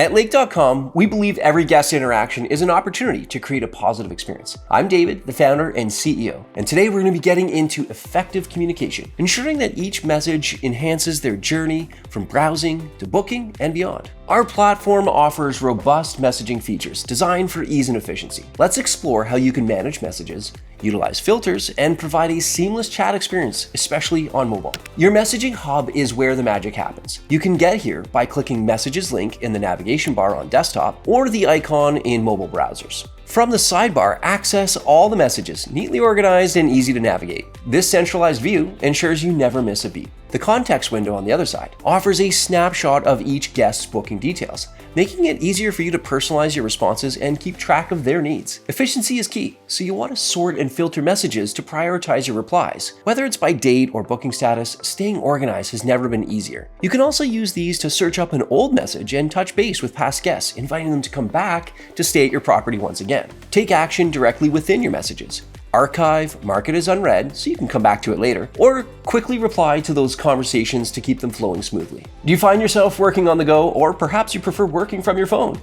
At Lake.com, we believe every guest interaction is an opportunity to create a positive experience. I'm David, the founder and CEO, and today we're going to be getting into effective communication, ensuring that each message enhances their journey from browsing to booking and beyond. Our platform offers robust messaging features designed for ease and efficiency. Let's explore how you can manage messages, utilize filters, and provide a seamless chat experience, especially on mobile. Your messaging hub is where the magic happens. You can get here by clicking Messages link in the navigation bar on desktop or the icon in mobile browsers. From the sidebar, access all the messages, neatly organized and easy to navigate. This centralized view ensures you never miss a beat. The context window on the other side offers a snapshot of each guest's booking details, making it easier for you to personalize your responses and keep track of their needs. Efficiency is key, so you want to sort and filter messages to prioritize your replies. Whether it's by date or booking status, staying organized has never been easier. You can also use these to search up an old message and touch base with past guests, inviting them to come back to stay at your property once again. Take action directly within your messages. Archive, mark it as unread so you can come back to it later, or quickly reply to those conversations to keep them flowing smoothly. Do you find yourself working on the go, or perhaps you prefer working from your phone?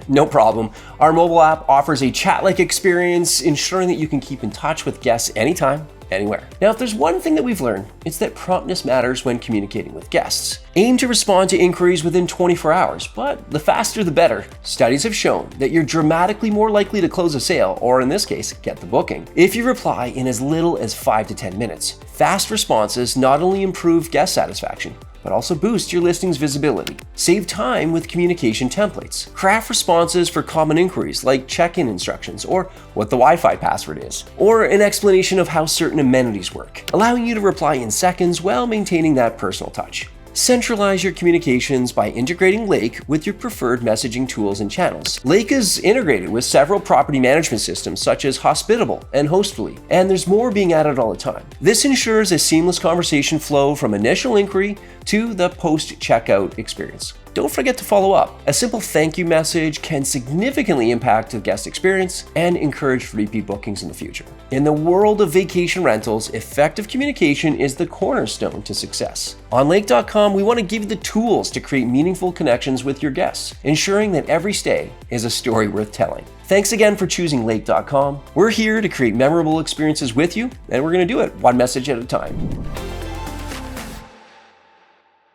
No problem. Our mobile app offers a chat-like experience, ensuring that you can keep in touch with guests anytime, anywhere. Now, if there's one thing that we've learned, it's that promptness matters when communicating with guests. Aim to respond to inquiries within 24 hours, but the faster the better. Studies have shown that you're dramatically more likely to close a sale, or in this case, get the booking, if you reply in as little as 5 to 10 minutes. Fast responses not only improve guest satisfaction, but also boost your listing's visibility. Save time with communication templates. Craft responses for common inquiries like check-in instructions or what the Wi-Fi password is, or an explanation of how certain amenities work, allowing you to reply in seconds while maintaining that personal touch. Centralize your communications by integrating Lake with your preferred messaging tools and channels. Lake is integrated with several property management systems such as Hospitable and Hostfully, and there's more being added all the time. This ensures a seamless conversation flow from initial inquiry to the post-checkout experience. Don't forget to follow up. A simple thank you message can significantly impact the guest experience and encourage repeat bookings in the future. In the world of vacation rentals, effective communication is the cornerstone to success. On Lake.com, we want to give you the tools to create meaningful connections with your guests, ensuring that every stay is a story worth telling. Thanks again for choosing Lake.com. We're here to create memorable experiences with you, and we're going to do it one message at a time.